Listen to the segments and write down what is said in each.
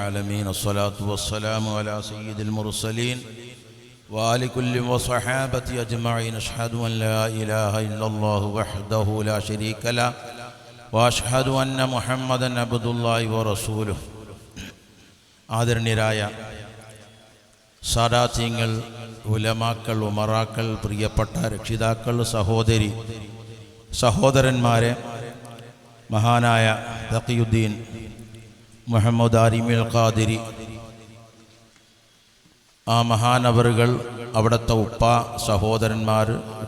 العالمين الصلاة والسلام على سيد المرسلين وآل كل وصحابة أجمعين أشهد أن لا إله إلا الله وحده لا شريك له وأشهد أن محمدا عبد الله ورسوله ആദരണീയരായ സാദാത്യങ്ങൾ, ഉലമാക്കൾ, ഉമറാക്കൾ, പ്രിയപ്പെട്ട രക്ഷിതാക്കൾ, സഹോദരന്മാരെ, മഹാനായ തഖിയുദ്ദീൻ മുഹമ്മദ് ആരിമിൽ ഖാദിരി ആ മഹാനവറുകൾ, അവിടുത്തെ ഉപ്പ, സഹോദരന്മാർ,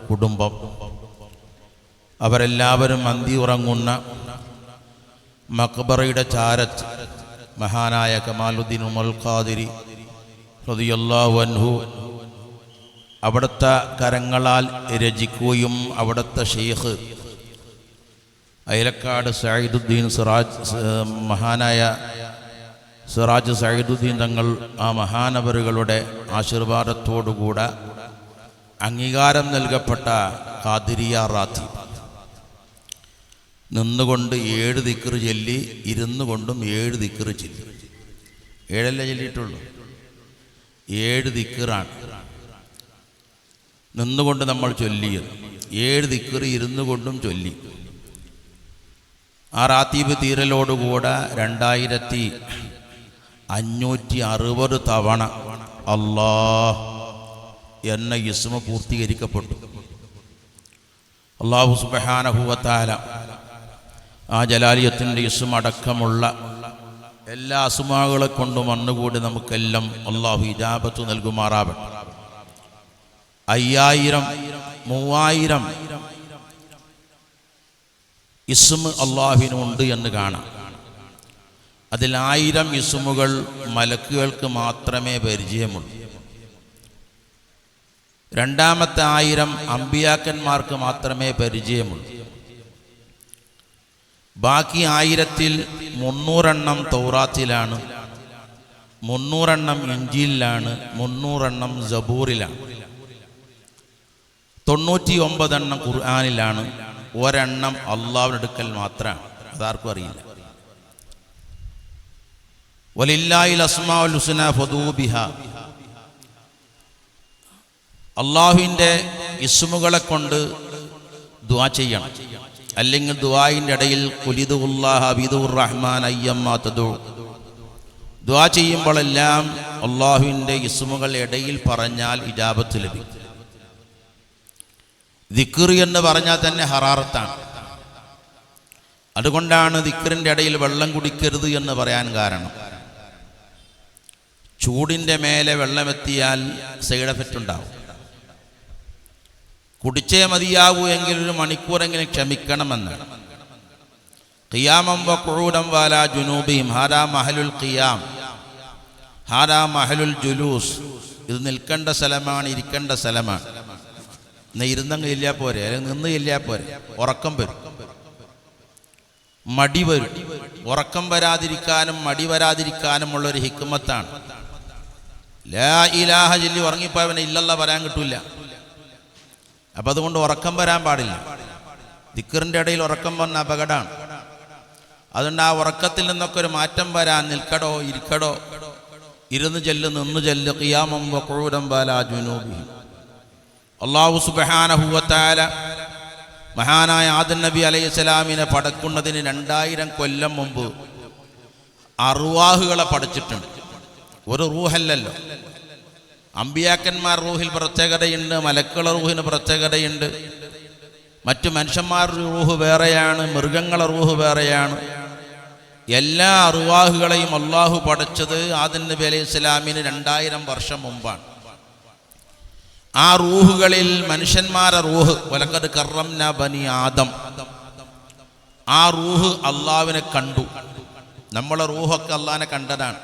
കുടുംബം, അവരെല്ലാവരും അന്തി ഉറങ്ങുന്ന മഖ്ബറയുടെ ചാരത്ത് മഹാനായ കമാലുദ്ദീൻ ഉമർ ഖാദിരി റളിയല്ലാഹു അൻഹു അവിടുത്തെ കരങ്ങളാൽ രചിക്കുകയും അവിടുത്തെ ഷെയ്ഖ് അയലക്കാട് സഈദുദ്ദീൻ മഹാനായ സിറാജ് സഈദുദ്ദീൻ തങ്ങൾ ആ മഹാനവറുകളുടെ ആശീർവാദത്തോടുകൂടെ അംഗീകാരം നൽകപ്പെട്ട ഖാദിരിയ റാത്തീബ് നിന്നുകൊണ്ട് 7 ദിക്ർ ചൊല്ലി, ഇരുന്നു കൊണ്ടും 7 ദിക്ർ ചൊല്ലി. 7 ചൊല്ലിയിട്ടുള്ളൂ, 7 ദിക്റാണ് നിന്നുകൊണ്ട് നമ്മൾ ചൊല്ലിയത്. 7 ദിക്ർ ഇരുന്നു കൊണ്ടും ചൊല്ലി. ആ റാത്തീബ് തീരലോടുകൂടെ 2560 തവണ അല്ലാഹ് എന്ന ഇസ്മ പൂർത്തീകരിക്കപ്പെട്ടു. അല്ലാഹു സുബ്ഹാനഹു വ തആല ആ ജലാലിയത്തിൻ്റെ ഇസ്മ അടക്കമുള്ള എല്ലാ അസ്മാകളെ കൊണ്ടും വന്നുകൂടി നമുക്കെല്ലാം അല്ലാഹു ഇജാബത്ത് നൽകുമാറാവട്ടെ. 5000 3000 ഇസ്മ അല്ലാഹുവിനുണ്ട് എന്ന് കാണാം. അതിൽ 1000 ഇസ്മുകൾ മലക്കുകൾക്ക് മാത്രമേ പരിചയമുള്ളൂ. രണ്ടാമത്തെ 1000 അമ്പിയാക്കന്മാർക്ക് മാത്രമേ പരിചയമുള്ളൂ. ബാക്കി 1000-ൽ 300 എണ്ണം തൗറാത്തിലാണ്, 300 എണ്ണം ഇഞ്ചീലിലാണ്, 300 എണ്ണം സബൂറിലാണ്, 99 എണ്ണം ഖുർആനിലാണ്, 1 എണ്ണം അള്ളാഹുവിന്റെ അടുക്കൽ മാത്രമാണ്. അതാർക്കും അറിയില്ല. വലില്ലാഹിൽ അസ്മാഉൽ ഹുസ്ന ഫദൂ ബിഹാ, അള്ളാഹുവിൻ്റെ ഇസ്മുകളെ കൊണ്ട് ദുആ ചെയ്യണം. അല്ലെങ്കിൽ ദുആയിൻ്റെ ഇടയിൽ ഖുലിദുല്ലാഹ ബിദുർ റഹ്മാൻ അയ്യമ്മാ തദൂ, ദുആ ചെയ്യുമ്പോഴെല്ലാം അള്ളാഹുവിൻ്റെ ഇസ്മുകൾ ഇടയിൽ പറഞ്ഞാൽ ഇജാബത്ത് ലഭിക്കും. ദിക്ർ എന്ന് പറഞ്ഞാൽ തന്നെ ഹറാറത്താണ്. അതുകൊണ്ടാണ് ദിക്റിൻ്റെ ഇടയിൽ വെള്ളം കുടിക്കരുത് എന്ന് പറയാൻ കാരണം. ചൂടിൻ്റെ മേലെ വെള്ളമെത്തിയാൽ സൈഡ് എഫക്റ്റ് ഉണ്ടാവും. കുടിച്ചേ മതിയാകൂ എങ്കിൽ 1 മണിക്കൂറെങ്കിലും ക്ഷമിക്കണമെന്നാണ്. ഖിയാമം വ ഖുഊദൻ വലാ ജുനൂബിഹിം ഹാദാ മഹലുൽ ഖിയാം ഹാദാ മഹലുൽ ജുലൂസ്. ഇത് നിൽക്കേണ്ട സ്ഥലമാണ്, ഇരിക്കേണ്ട സ്ഥലമാണ്. എന്നാൽ ഇരുന്നങ്ങ് ഇല്ലാ പോരെ, അല്ലെങ്കിൽ നിന്ന് ഇല്ലാ പോരെ, ഉറക്കം വരും, മടി വരും. ഉറക്കം വരാതിരിക്കാനും മടി വരാതിരിക്കാനുമുള്ളൊരു ഹിക്മത്താണ്. ലാ ഇലാഹ ചൊല്ലി ഉറങ്ങിപ്പോയവനെ ഇല്ലല്ലാഹ് പറയാൻ കിട്ടൂല. അപ്പം അതുകൊണ്ട് ഉറക്കം വരാൻ പാടില്ല. ദിക്റിൻ്റെ ഇടയിൽ ഉറക്കം വന്ന അപകടമാണ്. അതുകൊണ്ട് ആ ഉറക്കത്തിൽ നിന്നൊക്കെ ഒരു മാറ്റം വരാൻ നിൽക്കടോ ഇരിക്കടോ, ഇരുന്ന് ചെല്ല് നിന്ന് ചെല്ല്, ഖിയാമം വ ഖുഊദൻ വലാ ജുനൂബിഹിം. അല്ലാഹു സുബ്ഹാനഹു വ തആല മഹാനായ ആദം നബി അലൈഹിസ്സലാമിനെ പടക്കുന്നതിന് 2000 കൊല്ലം മുമ്പ് അർവാഹുകളെ പടച്ചിട്ടുണ്ട്. ഒരു റൂഹല്ലല്ലോ. അമ്പിയാക്കന്മാർ റൂഹിൽ പ്രത്യേകതയുണ്ട്, മലക്കുകളുടെ റൂഹിന് പ്രത്യേകതയുണ്ട്, മറ്റു മനുഷ്യന്മാരുടെ റൂഹ് വേറെയാണ്, മൃഗങ്ങളുടെ റൂഹ് വേറെയാണ്. എല്ലാ അർവാഹുകളെയും അള്ളാഹു പടച്ചത് ആദം നബി അലൈഹിസ്സലാമിന് 2000 വർഷം മുമ്പാണ്. ആ റൂഹുകളിൽ മനുഷ്യന്മാരുടെ റൂഹ് വലഖദ് കറംനാ ബനി ആദം, ആ റൂഹ് അള്ളാഹുവിനെ കണ്ടു. നമ്മളെ റൂഹൊക്കെ അള്ളാഹിനെ കണ്ടതാണ്.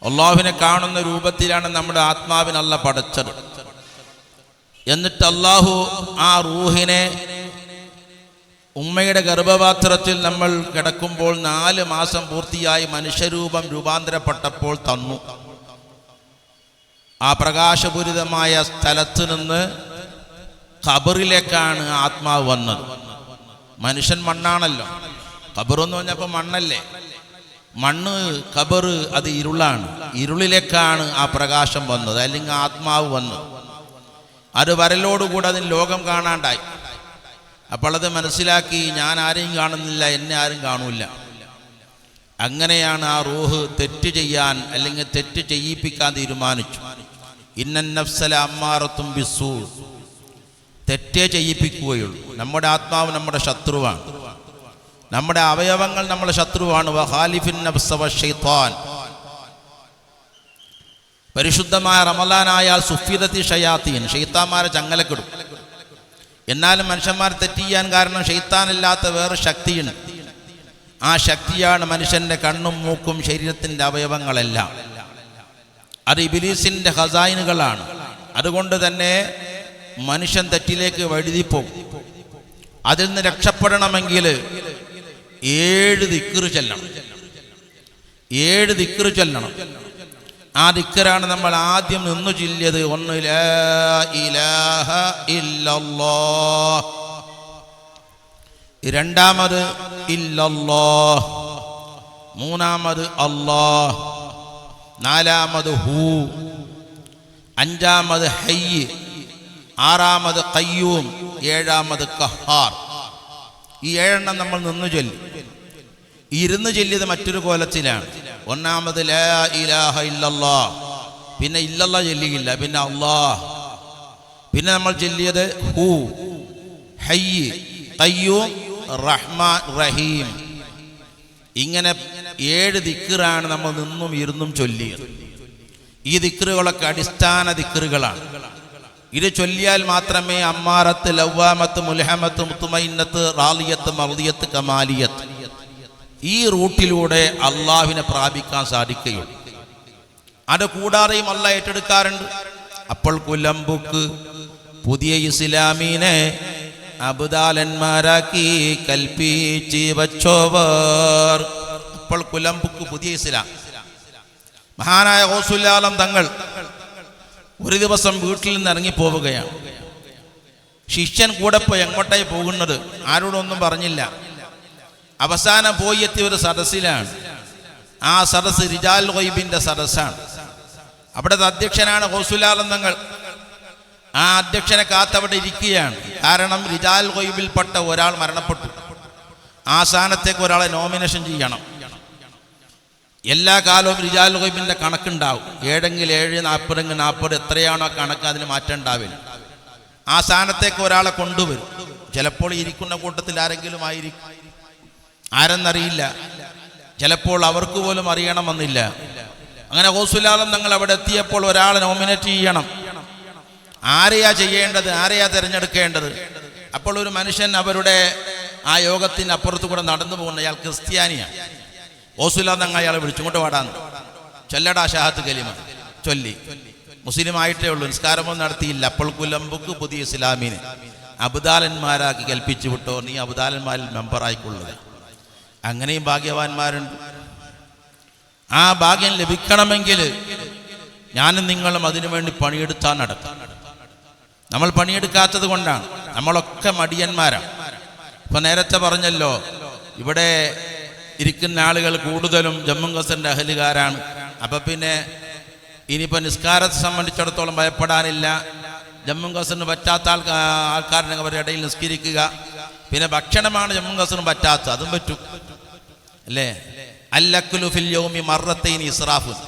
അള്ളാഹുവിനെ കാണുന്ന രൂപത്തിലാണ് നമ്മുടെ ആത്മാവിനെ അള്ളാഹ് പടച്ചത്. എന്നിട്ട് അള്ളാഹു ആ റൂഹിനെ ഉമ്മയുടെ ഗർഭപാത്രത്തിൽ നമ്മൾ കിടക്കുമ്പോൾ 4 മാസം പൂർത്തിയായി മനുഷ്യരൂപം രൂപാന്തരപ്പെട്ടപ്പോൾ തന്നു. ആ പ്രകാശപൂരിതമായ സ്ഥലത്ത് നിന്ന് ഖബറിലേക്കാണ് ആത്മാവ് വന്നത്. മനുഷ്യൻ മണ്ണാണല്ലോ, ഖബറെന്ന് പറഞ്ഞപ്പോൾ മണ്ണല്ലേ. മണ്ണ് ഖബർ അത് ഇരുളാണ്. ഇരുളിലേക്കാണ് ആ പ്രകാശം വന്നത്, അല്ലെങ്കിൽ ആത്മാവ് വന്നത്. അത് വരലോടുകൂടെ അതിന് ലോകം കാണാണ്ടായി. അപ്പോൾ അത് മനസ്സിലാക്കി, ഞാൻ ആരെയും കാണുന്നില്ല, എന്നെ ആരും കാണൂല. അങ്ങനെയാണ് ആ റൂഹ് തെറ്റ് ചെയ്യാൻ, അല്ലെങ്കിൽ തെറ്റ് ചെയ്യിപ്പിക്കാൻ തീരുമാനിച്ചു. ഇന്നൻ നഫ്സല അമ്മാറത്തും ബിസ്സൂ, തെറ്റേ ചെയ്യിപ്പിക്കുകയുള്ളൂ. നമ്മുടെ ആത്മാവ് നമ്മുടെ ശത്രുവാണ്, നമ്മുടെ അവയവങ്ങൾ നമ്മുടെ ശത്രുവാണ്. വഖാലിഫിൻ നഫ്സ വശൈത്താൻ. പരിശുദ്ധമായ റമളാനായാൽ സുഫിദത്തി ഷയാത്തീൻ, ഷെയ്ത്താന്മാരെ ചങ്ങലക്കിടും. എന്നാലും മനുഷ്യന്മാർ തെറ്റ് ചെയ്യാൻ കാരണം ഷെയ്ത്താനില്ലാത്ത വേറെ ശക്തിയുണ്ട്. ആ ശക്തിയാണ് മനുഷ്യന്റെ കണ്ണും മൂക്കും ശരീരത്തിൻ്റെ അവയവങ്ങളെല്ലാം. അത് ഇബ്ലീസിന്റെ ഖസായിനുകളാണ്. അതുകൊണ്ട് തന്നെ മനുഷ്യൻ തെറ്റിലേക്ക് വഴുതിപ്പോകും. അതിൽ നിന്ന് രക്ഷപ്പെടണമെങ്കിൽ 7 ദിക്ർ ചൊല്ലണം. 7 ദിക്ർ ചൊല്ലണം. ആ ദിക്റാണ് നമ്മൾ ആദ്യം നിന്നു ചൊല്ലിയത്. ഒന്ന് ലാ ഇലാഹ ഇല്ലല്ലാഹ്, രണ്ടാമത് ഇല്ലല്ലാഹ്, മൂന്നാമത് അല്ലാഹ്, നാലാമത് ഹൂ, അഞ്ചാമത് ഹയ്യ്, ആറാമത് ഖയ്യൂം, ഏഴാമത് ഖഹാർ. ഈ 7 നമ്മൾ നിന്നു ചൊല്ലി. ഇരുന്ന് ചൊല്ലിയത് മറ്റൊരു കോലത്തിലാണ്. ഒന്നാമത് ലാ ഇലാഹ ഇല്ലല്ലാഹ്, പിന്നെ ഇല്ലല്ലാഹ് ചൊല്ലിയില്ല, പിന്നെ അല്ലാഹ്, പിന്നെ നമ്മൾ ചൊല്ലിയത് ഹൂ, ഹയ്യ്, ഖയ്യൂം, റഹ്മാൻ, റഹീം. ഇങ്ങനെ 7 ദിക്റാണ് നമ്മൾ നിന്നും ഇരുന്നും ചൊല്ലിയത്. ഈ ദിക്റുകളൊക്കെ അടിസ്ഥാന ദിക്റുകളാണ്. ഇത് ചൊല്ലിയാൽ മാത്രമേ അമ്മാറത്ത്, ലവ്വാമത്ത്, മുൽഹമത്ത്, മുത്തുമൈന്നത്ത്, റാളിയത്ത്, മർദിയത്ത്, കമാലിയത്ത്, ഈ റൂട്ടിലൂടെ അള്ളാഹുവിനെ പ്രാപിക്കാൻ സാധിക്കുകയുള്ളൂ. അത് കൂടാതെയും അള്ളാഹ് ഏറ്റെടുക്കാറുണ്ട്. അപ്പോൾ കുലംബുക്ക് പുതിയ ഇസ്ലാമീനെ അബ്ദാലന്മാരാക്കി കൽപ്പിച്ച് വച്ചോവർ. അപ്പോൾ കുലംബുക്ക് പുതിയ ഇസ്ലാം. മഹാനായ ഗൗസുൽ തങ്ങൾ ഒരു ദിവസം വീട്ടിൽ നിന്ന് ഇറങ്ങിപ്പോവുകയാണ്. ശിഷ്യൻ കൂടെ പോയി. എങ്ങോട്ടായി പോകുന്നത് ആരോടൊന്നും പറഞ്ഞില്ല. അവസാനം പോയി എത്തിയ ഒരു സദസ്സിലാണ്. ആ സദസ്സ് റിജാൽ ഗൈബിന്റെ സദസ്സാണ്. അവിടുത്തെ അധ്യക്ഷനാണ് ഗൗസുൽ തങ്ങൾ. ആ അധ്യക്ഷനെ കാത്തവിടെ ഇരിക്കുകയാണ്. കാരണം റിജാൽ ഗൈബിൽപ്പെട്ട ഒരാൾ മരണപ്പെട്ടു. ആ സ്ഥാനത്തേക്ക് ഒരാളെ നോമിനേഷൻ ചെയ്യണം. എല്ലാ കാലവും റിജാൽ ഗൈബിന്റെ കണക്കുണ്ടാവും. 7 7, 40 40, എത്രയാണോ കണക്ക്, അതിന് മാറ്റം ഉണ്ടാവില്ല. ആ സ്ഥാനത്തേക്ക് ഒരാളെ കൊണ്ടുവരും. ചിലപ്പോൾ ഇരിക്കുന്ന കൂട്ടത്തിൽ ആരെങ്കിലും ആയിരിക്കും, ആരെന്നറിയില്ല. ചിലപ്പോൾ അവർക്ക് പോലും അറിയണമെന്നില്ല. അങ്ങനെ ഗൗസുൽ തങ്ങൾ അവിടെ എത്തിയപ്പോൾ ഒരാളെ നോമിനേറ്റ് ചെയ്യണം. ആരെയാ ചെയ്യേണ്ടത്, ആരെയാ തിരഞ്ഞെടുക്കേണ്ടത്? അപ്പോൾ ഒരു മനുഷ്യൻ അവരുടെ ആ യോഗത്തിന് അപ്പുറത്ത് കൂടെ നടന്നു പോകുന്ന, അയാൾ ക്രിസ്ത്യാനിയാണ്. ഗൗസുൽ തങ്ങൾ അയാളെ വിളിച്ചുകൊണ്ട് പാടാന്ന്, ചൊല്ലടാ ഷഹാദത്ത് കലിമ ചൊല്ലി. മുസ്ലിം ആയിട്ടേ ഉള്ളൂ, നിസ്കാരമൊന്നും നടത്തിയില്ല. അപ്പോൾ കുലംബുക്ക് പുതിയ ഇസ്ലാമിനെ അബ്ദാലന്മാരാക്കി കൽപ്പിച്ചു വിട്ടോ, നീ അബ്ദാലന്മാരിൽ മെമ്പറായിക്കൊള്ളുക. അങ്ങനെയും ഭാഗ്യവാന്മാരുണ്ട്. ആ ഭാഗ്യം ലഭിക്കണമെങ്കിൽ ഞാനും നിങ്ങളും അതിനുവേണ്ടി പണിയെടുത്താൽ നടക്കും. നമ്മൾ പണിയെടുക്കാത്തത് കൊണ്ടാണ്. നമ്മളൊക്കെ മടിയന്മാരാണ്. ഇപ്പൊ നേരത്തെ പറഞ്ഞല്ലോ, ഇവിടെ ഇരിക്കുന്ന ആളുകൾ കൂടുതലും ജമ്മു കശ്മീരിന്റെ അഹലുകാരാണ്. അപ്പൊ പിന്നെ ഇനിയിപ്പോൾ നിസ്കാരത്തെ സംബന്ധിച്ചിടത്തോളം ഭയപ്പെടാനില്ല. ജമ്മു കശ്മീരിന് പറ്റാത്ത ആൾക്കാരുടെ അവരുടെ ഇടയിൽ നിസ്കരിക്കുക. പിന്നെ ഭക്ഷണമാണ് ജമ്മു കശ്മീരിന് പറ്റാത്ത, അതും പറ്റും അല്ലേ? അല്ലക്കുലു ഫിൽ യൗമി മർറത്തൈൻ ഇസ്റാഫുൻ.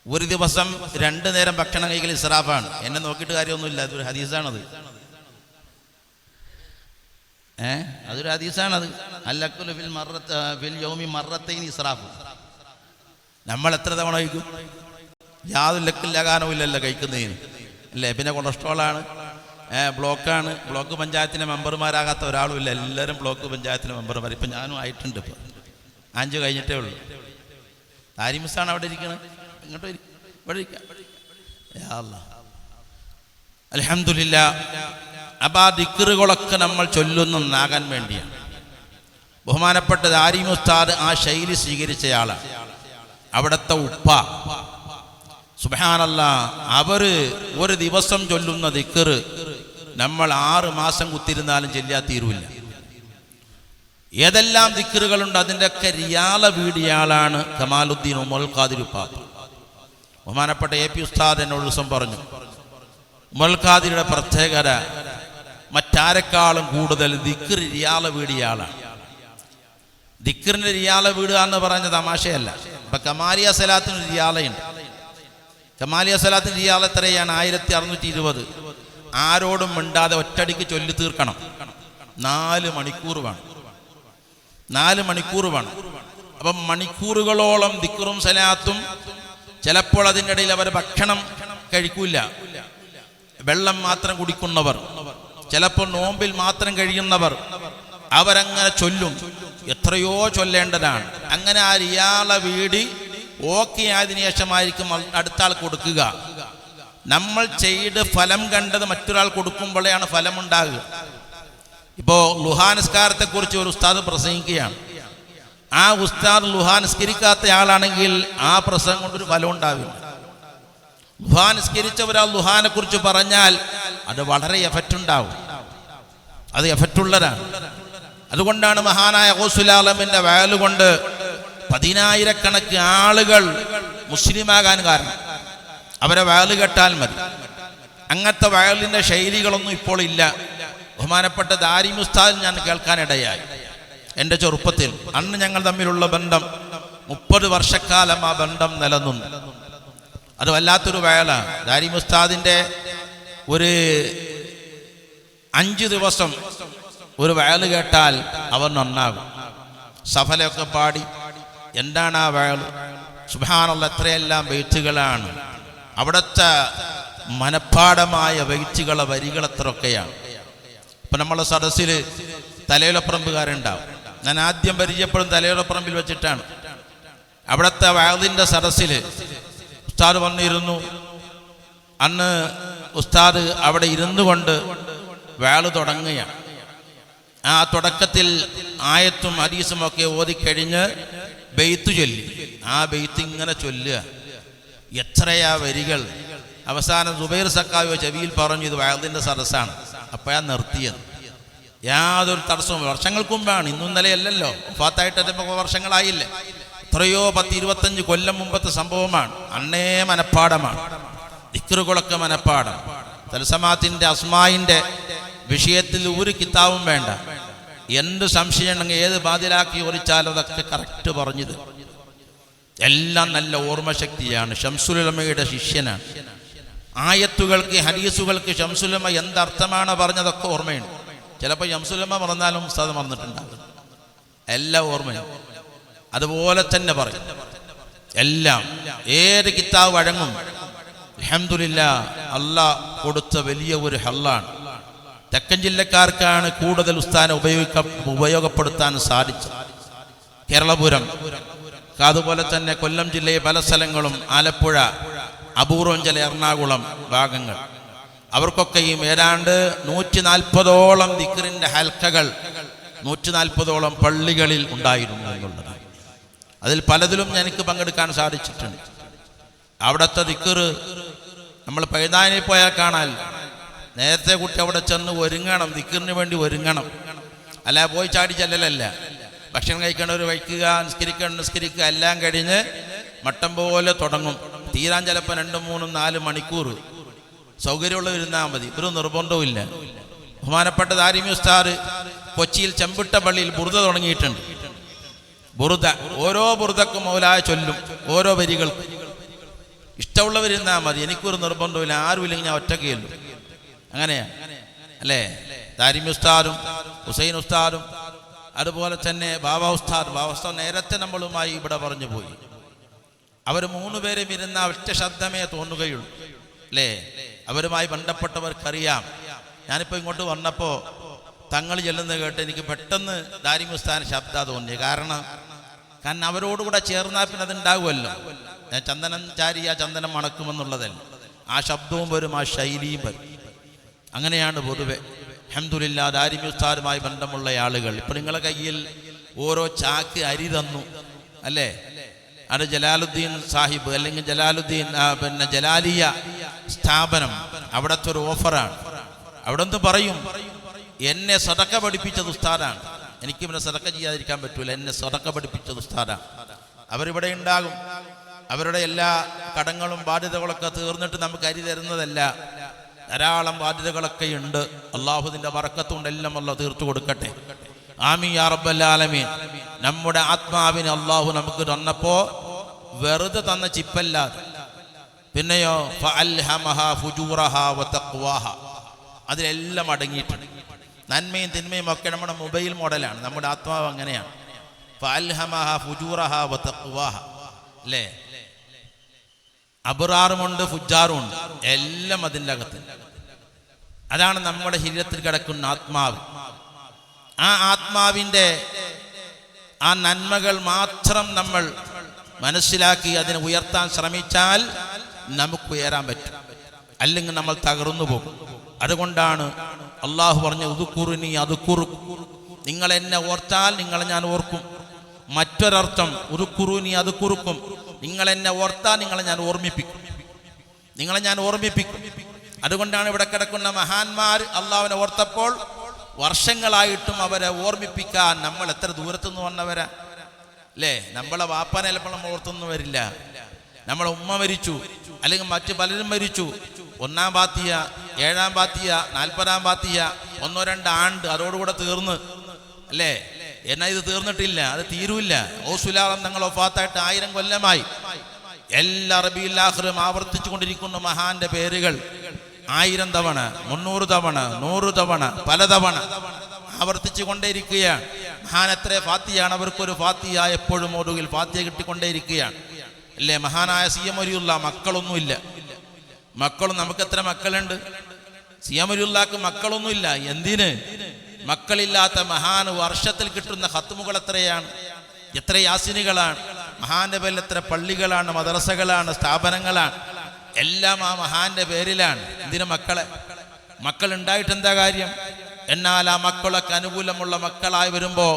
ഒരു ദിവസം 2 നേരം ഭക്ഷണം കഴിക്കൽ ഇസ്റാഫാണ്. എന്നെ നോക്കിയിട്ട് കാര്യമൊന്നുമില്ല, അതൊരു ഹദീസാണത്. അതൊരു ഹദീസാണത്. അല്ലക്കുലു ഫിൽ യൗമി മർറത്തൈൻ ഇസ്റാഫുൻ. നമ്മൾ എത്ര തവണ കഴിക്കും? യാതൊരു ലക്കില്ല കാരണമില്ലല്ലോ കഴിക്കുന്നതിന് അല്ലേ? പിന്നെ കൊളസ്ട്രോളാണ്, ബ്ലോക്കാണ്. ബ്ലോക്ക് പഞ്ചായത്തിൻ്റെ മെമ്പർമാരാകാത്ത ഒരാളും ഇല്ല, എല്ലാവരും ബ്ലോക്ക് പഞ്ചായത്തിൻ്റെ മെമ്പർമാർ. ഇപ്പം ഞാനും ആയിട്ടുണ്ട്. ഇപ്പോൾ 5 കഴിഞ്ഞിട്ടേ ഉള്ളൂ. താരിമിസാണ് അവിടെ ഇരിക്കുന്നത്. ഇങ്ങോട്ട് ഇവിടെ ഇരിക്കാം. അൽഹംദുലില്ലാഹ്. അപ്പം ആ ദിക്റുകളൊക്കെ നമ്മൾ ചൊല്ലുന്നാകാൻ വേണ്ടിയാണ്. ബഹുമാനപ്പെട്ട ദാരിമി ഉസ്താദ് ആ ശൈലി സ്വീകരിച്ചയാളാണ്. അവിടുത്തെ ഉപ്പ സുബ്ഹാനല്ലാഹ്, അവര് ഒരു ദിവസം ചൊല്ലുന്ന ദിക്റ് നമ്മൾ 6 മാസം കുത്തിരുന്നാലും ചൊല്ലാൻ തീരുവില്ല. ഏതെല്ലാം ദിക്റുകളുണ്ട് അതിൻ്റെയൊക്കെ റിയാല വീടിയാളാണ് കമാലുദ്ദീൻ ഉമൽ ഖാദിർ ഉപ്പാപ്പ. ബഹുമാനപ്പെട്ട എ പി ഉസ്താദ് എന്നോട് ദിവസം പറഞ്ഞു, ഉമൽ ഖാദിരുടെ പ്രത്യേകത മറ്റാരെക്കാളും കൂടുതൽ ദിക്ർ റിയാല വീടിയാളാണ്. ദിക്റിന്റെ റിയാല വീടുക എന്ന് പറഞ്ഞ തമാശയല്ല. ഇപ്പൊ കമാലിയ സലാത്തിന് റിയാലയുണ്ട്. കമാലിയ സലാത്തിന് റിയാല എത്രയാണ്? 1620. ആരോടും മിണ്ടാതെ ഒറ്റടിക്ക് ചൊല്ലി തീർക്കണം. 4 മണിക്കൂർ വേണം. 4 മണിക്കൂർ വേണം. അപ്പം മണിക്കൂറുകളോളം ദിക്റും സലാത്തും. ചിലപ്പോൾ അതിൻ്റെ ഇടയിൽ അവർ ഭക്ഷണം കഴിക്കൂല, വെള്ളം മാത്രം കുടിക്കുന്നവർ, ചിലപ്പോൾ നോമ്പിൽ മാത്രം കഴിയുന്നവർ, അവരങ്ങനെ ചൊല്ലും. എത്രയോ ചൊല്ലേണ്ടതാണ്. അങ്ങനെ ആ റിയാല വീടി ഓക്കെ ആയതിനു ശേഷമായിരിക്കും അടുത്ത ആൾ കൊടുക്കുക. നമ്മൾ ചെയ്ത് ഫലം കണ്ടത് മറ്റൊരാൾ കൊടുക്കുമ്പോഴാണ് ഫലമുണ്ടാകുക. ഇപ്പോൾ ലുഹാനിസ്കാരത്തെ കുറിച്ച് ഒരു ഉസ്താദ് പ്രസംഗിക്കുകയാണ്. ആ ഉസ്താദ് ലുഹാനിസ്കരിക്കാത്ത ആളാണെങ്കിൽ ആ പ്രസംഗം കൊണ്ടൊരു ഫലം ഉണ്ടാവില്ല. ലുഹാനിസ്കരിച്ച ഒരാൾ ലുഹാനെ കുറിച്ച് പറഞ്ഞാൽ അത് വളരെ എഫക്റ്റ് ഉണ്ടാവും. അത് എഫക്റ്റുള്ളതാണ്. അതുകൊണ്ടാണ് മഹാനായ ഗൗസുൽ ആലമിന്റെ വയല് കൊണ്ട് 10,000 ആളുകൾ മുസ്ലിമാകാൻ കാരണം. അവരെ വയല് കേട്ടാൽ മതി. അങ്ങനത്തെ വയലിന്റെ ശൈലികളൊന്നും ഇപ്പോൾ ഇല്ല. ബഹുമാനപ്പെട്ട ദാരിമി ഉസ്താദിൽ ഞാൻ കേൾക്കാനിടയായി. എൻ്റെ ചെറുപ്പത്തിൽ അന്ന് ഞങ്ങൾ തമ്മിലുള്ള ബന്ധം 30 വർഷക്കാലം ആ ബന്ധം നിലനിന്നു. അത് വല്ലാത്തൊരു വയലാണ്. ദാരിമി ഉസ്താദിന്റെ ഒരു 5 ദിവസം ഒരു വയല് കേട്ടാൽ അവർ നന്നാകും. സഫലയൊക്കെ പാടി. എന്താണ് ആ വയല്? സുബ്ഹാനല്ലാഹ്, എത്രയെല്ലാം ബൈത്തുകളാണ്. അവിടുത്തെ മനഃപ്പാടമായ ബൈത്തുകളെ വരികൾ എത്രയൊക്കെയാണ്. ഇപ്പം നമ്മളെ സദസ്സിൽ തലയോലപ്പറമ്പുകാരുണ്ടാവും. ഞാൻ ആദ്യം പരിചയപ്പെടും തലയോലപ്പറമ്പിൽ വെച്ചിട്ടാണ്. അവിടുത്തെ വയലിൻ്റെ സദസ്സിൽ ഉസ്താദ് വന്നിരുന്നു. അന്ന് ഉസ്താദ് അവിടെ ഇരുന്നു കൊണ്ട് വയല് തുടങ്ങുകയാണ്. ആ തുടക്കത്തിൽ ആയത്തും ഹദീസും ഒക്കെ ഓതിക്കഴിഞ്ഞ് ബെയ്ത്ത് ചൊല്ലി. ആ ബെയ്ത്ത് ഇങ്ങനെ ചൊല്ലുക. എത്രയാ വരികൾ. അവസാനം സുബൈർ സക്കാവി ചെവിയിൽ പറഞ്ഞു, ഇത് വയലിൻ്റെ സദസ്സാണ്. അപ്പോഴാണ് നിർത്തിയത്. യാതൊരു തടസ്സവും. വർഷങ്ങൾക്ക് മുമ്പാണ്, ഇന്നും ഇന്നലെയല്ലല്ലോ. വഫാത്തായിട്ട് വർഷങ്ങളായില്ലേ. എത്രയോ 10-25 കൊല്ലം മുമ്പത്തെ സംഭവമാണ്. അന്നേ മനഃപ്പാടമാണ്. ദിക്റുകളൊക്കെ മനഃപ്പാടം. തൽസമാത്തിന്റെ അസ്മായിന്റെ വിഷയത്തിൽ ഒരു കിതാബും വേണ്ട. എന്ത് സംശയം ഉണ്ടെങ്കിൽ ഏത് ബാതിലാക്കി ഓടിച്ചാലും അതൊക്കെ കറക്റ്റ് പറഞ്ഞത്. എല്ലാം നല്ല ഓർമ്മശക്തിയാണ്. ശംസുലുലമയുടെ ശിഷ്യനാണ്. ആയത്തുകൾക്ക് ഹദീസുകൾക്ക് ശംസുലമ എന്തർത്ഥമാണ് പറഞ്ഞതൊക്കെ ഓർമ്മയുണ്ട്. ചിലപ്പോൾ ശംസുലമ മറന്നാലും ഉസ്താദ് മറന്നിട്ടുണ്ടാകും. എല്ലാം ഓർമ്മയാണ്. അതുപോലെ തന്നെ പറയും. എല്ലാം ഏത് കിതാബ് വഴങ്ങും. അൽഹംദുലില്ലാഹ്, അല്ലാഹ് കൊടുത്ത വലിയ ഒരു ഹല്ലാണ്. തെക്കൻ ജില്ലക്കാർക്കാണ് കൂടുതൽ ഉസ്താദിനെ ഉപയോഗപ്പെടുത്താൻ സാധിച്ചത്. കേരളപുരം, അതുപോലെ തന്നെ കൊല്ലം ജില്ലയെ പല സ്ഥലങ്ങളും, ആലപ്പുഴ, അപൂർവം ചില എറണാകുളം ഭാഗങ്ങൾ, അവർക്കൊക്കെയും ഏതാണ്ട് 140ഓളം ദിക്റിന്റെ ഹൽക്കകൾ 140ഓളം പള്ളികളിൽ ഉണ്ടായിരുന്നു എന്നുള്ളത്. അതിൽ പലതിലും എനിക്ക് പങ്കെടുക്കാൻ സാധിച്ചിട്ടുണ്ട്. അവിടുത്തെ ദിക്റ് നമ്മൾ പൈതാനിൽ പോയാൽ കാണാൻ. നേരത്തെ കുട്ടി അവിടെ ചെന്ന് ഒരുങ്ങണം, ദിക്റിന് വേണ്ടി ഒരുങ്ങണം. അല്ല പോയി ചാടി ചെല്ലലല്ല. ഭക്ഷണം കഴിക്കേണ്ടവർ കഴിക്കുക, നിസ്കരിക്കുക, എല്ലാം കഴിഞ്ഞ് മട്ടം പോലെ തുടങ്ങും. തീരാൻ ചിലപ്പോൾ 2, 3, 4 മണിക്കൂർ. സൗകര്യമുള്ളവർ ഇരുന്നാൽ മതി, ഒരു നിർബന്ധവും ഇല്ല. ബഹുമാനപ്പെട്ട ദാരിമി ഉസ്താദ് കൊച്ചിയിൽ ചെമ്പിട്ട പള്ളിയിൽ ബുറുദ തുടങ്ങിയിട്ടുണ്ട്. ബുറുദ ഓരോ ബുറുദക്കും മൗലായ ചൊല്ലും, ഓരോ വരികൾക്കും. ഇഷ്ടമുള്ളവരിരുന്നാൽ മതി, എനിക്കൊരു നിർബന്ധമില്ല. ആരുമില്ലെങ്കിൽ ഞാൻ ഒറ്റയ്ക്കല്ലോ. അങ്ങനെയാ അല്ലേ? ദാരിമി ഉസ്താദും ഹുസൈൻ ഉസ്താദും അതുപോലെ തന്നെ ബാബ ഉസ്താദ് നേരത്തെ നമ്മളുമായി ഇവിടെ പറഞ്ഞു പോയി. അവർ 3 പേരും ഇരുന്ന ഒറ്റ ശബ്ദമേ തോന്നുകയുള്ളൂ അല്ലേ? അവരുമായി ബന്ധപ്പെട്ടവർക്കറിയാം. ഞാനിപ്പോൾ ഇങ്ങോട്ട് വന്നപ്പോൾ തങ്ങൾ ചെല്ലുന്നത് കേട്ട് എനിക്ക് പെട്ടെന്ന് ദാരിമി ഉസ്താദിന് ശബ്ദം തോന്നി. കാരണം അവരോടുകൂടെ ചേർന്നാൽ പിന്നെ അതുണ്ടാകുമല്ലോ. ഞാൻ ചന്ദനം ചാരിയ ചന്ദനം മണക്കുമെന്നുള്ളതല്ല. ആ ശബ്ദവും വരും, ആ ശൈലിയും വരും. അങ്ങനെയാണ് പൊതുവെ. അൽഹംദുലില്ലാഹ്, ദാരിമി ഉസ്താദുമായി ബന്ധമുള്ള ആളുകൾ ഇപ്പം നിങ്ങളുടെ കയ്യിൽ ഓരോ ചാക്ക് അരി തന്നു അല്ലേ? അത് ജലാലുദ്ദീൻ സാഹിബ് അല്ലെങ്കിൽ ജലാലുദ്ദീൻ ജലാലിയ സ്ഥാപനം, അവിടുത്തെ ഒരു ഓഫറാണ്. അവിടെ നിന്ന് പറയും, എന്നെ സദക്ക പഠിപ്പിച്ചത് ഉസ്താദാണ്. എനിക്ക് പിന്നെ സദക്ക ചെയ്യാതിരിക്കാൻ പറ്റൂല, എന്നെ സദക്ക പഠിപ്പിച്ചത് ഉസ്താദാണ്. അവരിവിടെ ഉണ്ടാകും. അവരുടെ എല്ലാ കടങ്ങളും ബാധ്യതകളൊക്കെ തീർന്നിട്ട് നമുക്ക് അരി തരുന്നതല്ല, ധാരാളം ബാധ്യതകളൊക്കെ ഉണ്ട്. അള്ളാഹുവിന്റെ ബറക്കത്തുകൊണ്ട് എല്ലാം അല്ലാഹു തീർത്തു കൊടുക്കട്ടെ. ആമീൻ യാ റബ്ബൽ ആലമീൻ. നമ്മുടെ ആത്മാവിന് അള്ളാഹു നമുക്ക് തന്നപ്പോ വെറുതെ തന്ന ചിപ്പല്ല, പിന്നെയോ ഫഅൽഹമഹാ ഫുജൂറഹാ വതഖ്വാഹാ, അതിലെല്ലാം അടങ്ങിയിട്ടുണ്ട്. നന്മയും തിന്മയും ഒക്കെ നമ്മുടെ മൊബൈൽ മോഡലാണ്. നമ്മുടെ ആത്മാവ് അങ്ങനെയാണ്. ഫഅൽഹമഹാ ഫുജൂറഹാ വതഖ്വാഹാ, അല്ലേ? അബ്റാറുമുണ്ട് ഫുജാറുമുണ്ട്, എല്ലാം അതിൻ്റെ അകത്ത്. അതാണ് നമ്മുടെ ശരീരത്തിൽ കിടക്കുന്ന ആത്മാവ്. ആ ആത്മാവിൻ്റെ ആ നന്മകൾ മാത്രം നമ്മൾ മനസ്സിലാക്കി അതിനെ ഉയർത്താൻ ശ്രമിച്ചാൽ നമുക്ക് ഉയരാൻ പറ്റും, അല്ലെങ്കിൽ നമ്മൾ തകർന്നു പോകും. അതുകൊണ്ടാണ് അള്ളാഹു പറഞ്ഞ ഉദ്കുറുനി അദ്കുറുക്കും, നിങ്ങൾ എന്നെ ഓർത്താൽ നിങ്ങളെ ഞാൻ ഓർക്കും. മറ്റൊരർത്ഥം ഉദ്കുറുനി അദ്കുറുക്കും, നിങ്ങൾ എന്നെ ഓർത്താൽ നിങ്ങളെ ഞാൻ ഓർമ്മിപ്പിക്കും, നിങ്ങളെ ഞാൻ ഓർമ്മിപ്പിക്കും. അതുകൊണ്ടാണ് ഇവിടെ കിടക്കുന്ന മഹാന്മാർ അള്ളാഹുവിനെ ഓർത്തപ്പോൾ വർഷങ്ങളായിട്ടും അവരെ ഓർമ്മിപ്പിക്കാൻ നമ്മൾ എത്ര ദൂരത്തുനിന്ന് വന്നവരാ, അല്ലേ? നമ്മളെ വാപ്പാനെ ചിലപ്പോൾ നമ്മൾ ഓർത്തൊന്നും വരില്ല. നമ്മളെ ഉമ്മ മരിച്ചു, അല്ലെങ്കിൽ മറ്റു പലരും മരിച്ചു. 1-ാം പാത്തിയ, 7-ാം പാത്തിയ, 40-ാം പാത്തിയ, 1-2 ആണ്ട് അതോടുകൂടെ തീർന്ന്, അല്ലേ? എന്നാൽ ഇത് തീർന്നിട്ടില്ല, അത് തീരൂല്ല. ഓസുലാളം തങ്ങൾ വഫാത്തായിട്ട് 1000 കൊല്ലമായി. എല്ലാ റബീഉൽ ആഖിറും ആവർത്തിച്ചു കൊണ്ടിരിക്കുന്ന മഹാന്റെ പേരുകൾ 1000 തവണ, 300 തവണ, 100 തവണ, പലതവണ ആവർത്തിച്ചു കൊണ്ടേയിരിക്കുകയാണ്. മഹാൻ എത്ര ഫാത്തിയാണ്, അവർക്കൊരു ഫാത്തിയ എപ്പോഴും ഒടുവിൽ ഫാത്തിയ കിട്ടിക്കൊണ്ടേയിരിക്കുകയാണ്, അല്ലേ? മഹാനായ സി.എം. വലിയുള്ള മക്കളൊന്നുമില്ല. മക്കളും നമുക്ക് എത്ര മക്കളുണ്ട്? സി.എം. വലിയുള്ളക്ക് മക്കളൊന്നുമില്ല. എന്തിന്? മക്കളില്ലാത്ത മഹാൻ വർഷത്തിൽ കിട്ടുന്ന ഖത്മുകൾ എത്രയാണ്, എത്ര യാസിനുകളാണ്. മഹാന്റെ പേരിൽ എത്ര പള്ളികളാണ്, മദ്രസകളാണ്, സ്ഥാപനങ്ങളാണ്, എല്ലാം ആ മഹാന്റെ പേരിലാണ്. എന്തിനു മക്കളെ? മക്കൾ ഉണ്ടായിട്ട് എന്താ കാര്യം? എന്നാൽ ആ മക്കളൊക്കെ അനുകൂലമുള്ള മക്കളായി വരുമ്പോ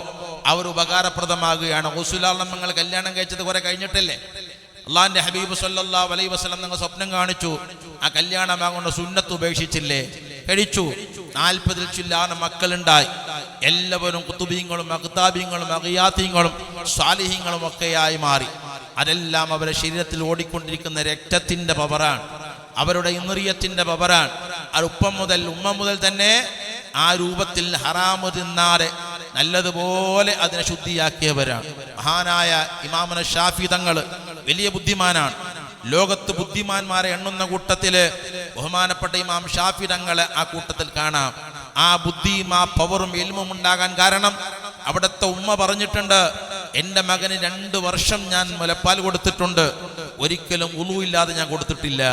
അവർ ഉപകാരപ്രദമാകുകയാണ്. റസൂലുള്ളാഹിങ്ങൾ കല്യാണം കഴിച്ചത് കുറെ കഴിഞ്ഞിട്ടല്ലേ? അള്ളാഹിന്റെ ഹബീബ് സല്ലല്ലാഹു അലൈഹി വസല്ലം നിങ്ങൾ സ്വപ്നം കാണിച്ചു, ആ കല്യാണമാകുന്ന സുന്നത്ത് ഉപേക്ഷിച്ചില്ലേ? കഴിച്ചു. 40-ൽ ചില്ലാനം മക്കളുണ്ടായി. എല്ലാവരും കുത്തുബീങ്ങളും അഖ്താബീങ്ങളും അഖിയാത്തീങ്ങളും സാലിഹീങ്ങളും ഒക്കെയായി മാറി. അതെല്ലാം അവരുടെ ശരീരത്തിൽ ഓടിക്കൊണ്ടിരിക്കുന്ന രക്തത്തിന്റെ പവറാണ്, അവരുടെ ഇന്ദ്രിയത്തിന്റെ പവറാണ്. അത് ഉമ്മ മുതൽ തന്നെ ആ രൂപത്തിൽ ഹറാമ് തിന്നാതെ നല്ലതുപോലെ അതിനെ ശുദ്ധിയാക്കിയവരാണ്. മഹാനായ ഇമാമുന ഷാഫി തങ്ങൾ വലിയ ബുദ്ധിമാനാണ്. ലോകത്ത് ബുദ്ധിമാന്മാരെ എണ്ണുന്ന കൂട്ടത്തില് ബഹുമാനപ്പെട്ട ഇമാം ഷാഫി തങ്ങളെ ആ കൂട്ടത്തിൽ കാണാം. ആ ബുദ്ധിയും ആ പവറും ഇൽമും ഉണ്ടാകാൻ കാരണം അവിടുത്തെ ഉമ്മ പറഞ്ഞിട്ടുണ്ട്, എൻ്റെ മകന് 2 വർഷം ഞാൻ മുലപ്പാൽ കൊടുത്തിട്ടുണ്ട്, ഒരിക്കലും ഉളു ഇല്ലാതെ ഞാൻ കൊടുത്തിട്ടില്ല.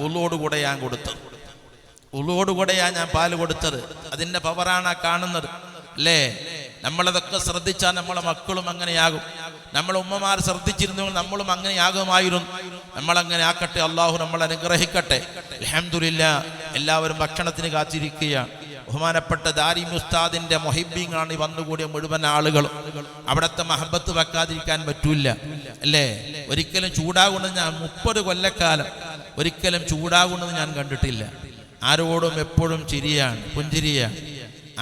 ഉളോടുകൂടെ ഞാൻ കൊടുത്തത്, ഉളോടുകൂടെയാണ് ഞാൻ പാല് കൊടുത്തത്. അതിൻ്റെ പവറാണ് ആ കാണുന്നത്, അല്ലേ? നമ്മളതൊക്കെ ശ്രദ്ധിച്ചാൽ നമ്മളെ മക്കളും അങ്ങനെയാകും. നമ്മളെ ഉമ്മമാർ ശ്രദ്ധിച്ചിരുന്നെങ്കിൽ നമ്മളും അങ്ങനെയാകുമായിരുന്നു. നമ്മളങ്ങനെ ആക്കട്ടെ, അള്ളാഹു നമ്മളെ അനുഗ്രഹിക്കട്ടെ. അൽഹംദുലില്ലാ, എല്ലാവരും ഭക്ഷണത്തിന് കാത്തിരിക്കുകയാണ്. ബഹുമാനപ്പെട്ട ദാരിമി ഉസ്താദിന്റെ മൊഹിബ്ബീങ്ങളാണ് ഈ വന്നുകൂടിയ മുഴുവൻ ആളുകളും. അവിടുത്തെ മഹബത്ത് വെക്കാതിരിക്കാൻ പറ്റൂല, അല്ലേ? ഒരിക്കലും ചൂടാകുന്നത് ഞാൻ 30 കൊല്ലക്കാലം ഒരിക്കലും ചൂടാകുന്നത് ഞാൻ കണ്ടിട്ടില്ല. ആരോടും എപ്പോഴും ചിരിയാണ്, പുഞ്ചിരിയാണ്.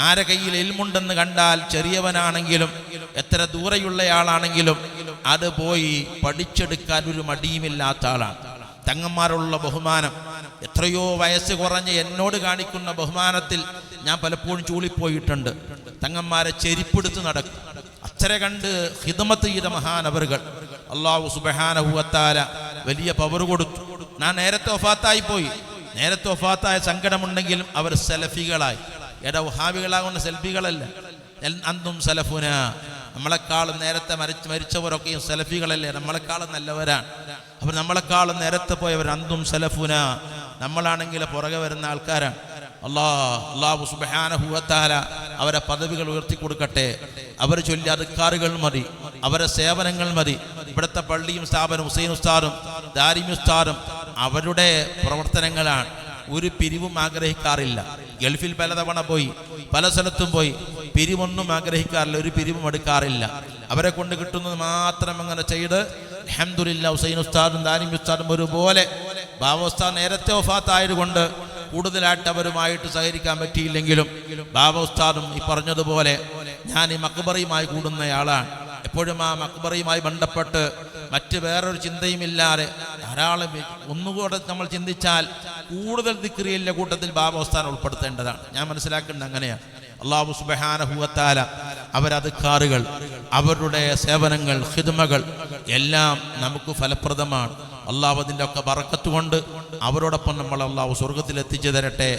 ആരെ കയ്യിൽ ഇൽമുണ്ടെന്ന് കണ്ടാൽ ചെറിയവനാണെങ്കിലും എത്ര ദൂരെയുള്ളയാളാണെങ്കിലും അത് പോയി പഠിച്ചെടുക്കാൻ ഒരു മടിയുമില്ലാത്ത ആളാണ്. തങ്ങന്മാരുള്ള ബഹുമാനം, എത്രയോ വയസ്സ് കുറഞ്ഞ് എന്നോട് കാണിക്കുന്ന ബഹുമാനത്തിൽ ഞാൻ പലപ്പോഴും ചൂളിപ്പോയിട്ടുണ്ട്. തങ്ങന്മാരെ ചെരിപ്പെടുത്ത് നടക്കും. അത്ര കണ്ട് ഖിദ്മത്ത് ചെയ്ത മഹാനവറുകൾ. അല്ലാഹു സുബ്ഹാനഹു വ തആല വലിയ പവർ കൊടുത്തു. ഞാൻ നേരത്തെ വഫാത്തായി പോയി. നേരത്തെ വഫാത്തായ സങ്കടമുണ്ടെങ്കിലും അവർ സലഫികളായി. വഹാബികളാകുന്ന സെൽഫികളല്ല. അന്തും സലഫുന, നമ്മളെക്കാളും നേരത്തെ മരിച്ചവരൊക്കെയും സലഫികളല്ലേ, നമ്മളെക്കാളും നല്ലവരാണ് അവർ, നമ്മളെക്കാളും നേരത്തെ പോയവർ. അന്തും സലഫുന, നമ്മളാണെങ്കിൽ പുറകെ വരുന്ന ആൾക്കാരാണ്. അല്ലാഹു സുബ്ഹാനഹു വ തആല അവരെ പദവികൾ ഉയർത്തി കൊടുക്കട്ടെ. അവർ ചൊല്ലിയ അദ്കാറുകൾ മതി, അവരെ സേവനങ്ങൾ മതി. ഇവിടുത്തെ പള്ളിയും സ്ഥാപനം ഹുസൈൻ ഉസ്താദും ദാരിമി ഉസ്താദും അവരുടെ പ്രവർത്തനങ്ങളാണ്. ഒരു പിരിവും ആഗ്രഹിക്കാറില്ല. ഗൾഫിൽ പലതവണ പോയി, പല സ്ഥലത്തും പോയി, പിരിവൊന്നും ആഗ്രഹിക്കാറില്ല, ഒരു പിരിവും എടുക്കാറില്ല. അവരെ കൊണ്ട് കിട്ടുന്നത് മാത്രം അങ്ങനെ ചെയ്ത് അൽഹംദുലില്ലാ. ഹുസൈൻ ഉസ്താദും ദാരിമി ഉസ്താദും ഒരുപോലെ. ബാബ ഉസ്താദ് നേരത്തെ വഫാത്തായതുകൊണ്ട് കൂടുതലായിട്ട് അവരുമായിട്ട് സഹകരിക്കാൻ പറ്റിയില്ലെങ്കിലും ബാബ ഉസ്താദും ഈ പറഞ്ഞതുപോലെ ഞാൻ ഈ മക്ബറയുമായി കൂടുന്നയാളാണ്, എപ്പോഴും ആ മക്ബറയുമായി ബന്ധപ്പെട്ട് മറ്റ് വേറൊരു ചിന്തയുമില്ലാതെ ധാരാളം ഒന്നുകൂടെ നമ്മൾ ചിന്തിച്ചാൽ കൂടുതൽ ദിക്റിയിലെ കൂട്ടത്തിൽ ബാബോസ്ഥാനം ഉൾപ്പെടുത്തേണ്ടതാണ്. ഞാൻ മനസ്സിലാക്കുന്നത് അങ്ങനെയാണ്. അല്ലാഹു സുബ്ഹാനഹു വ തആല അവരദ്കാറുകൾ, അവരുടെ സേവനങ്ങൾ, ഖിദ്മകൾ എല്ലാം നമുക്ക് ഫലപ്രദമാണ്. അല്ലാഹു അതിൻ്റെ ഒക്കെ ബറക്കത്ത് കൊണ്ട് അവരോടൊപ്പം നമ്മൾ അല്ലാഹു സ്വർഗ്ഗത്തിൽ എത്തിച്ചു തരട്ടെ.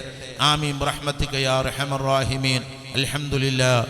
ആമീൻ റഹ്മത്തിക യാ അർഹമർ റഹീമീൻ. അൽഹംദുലില്ലാഹ്.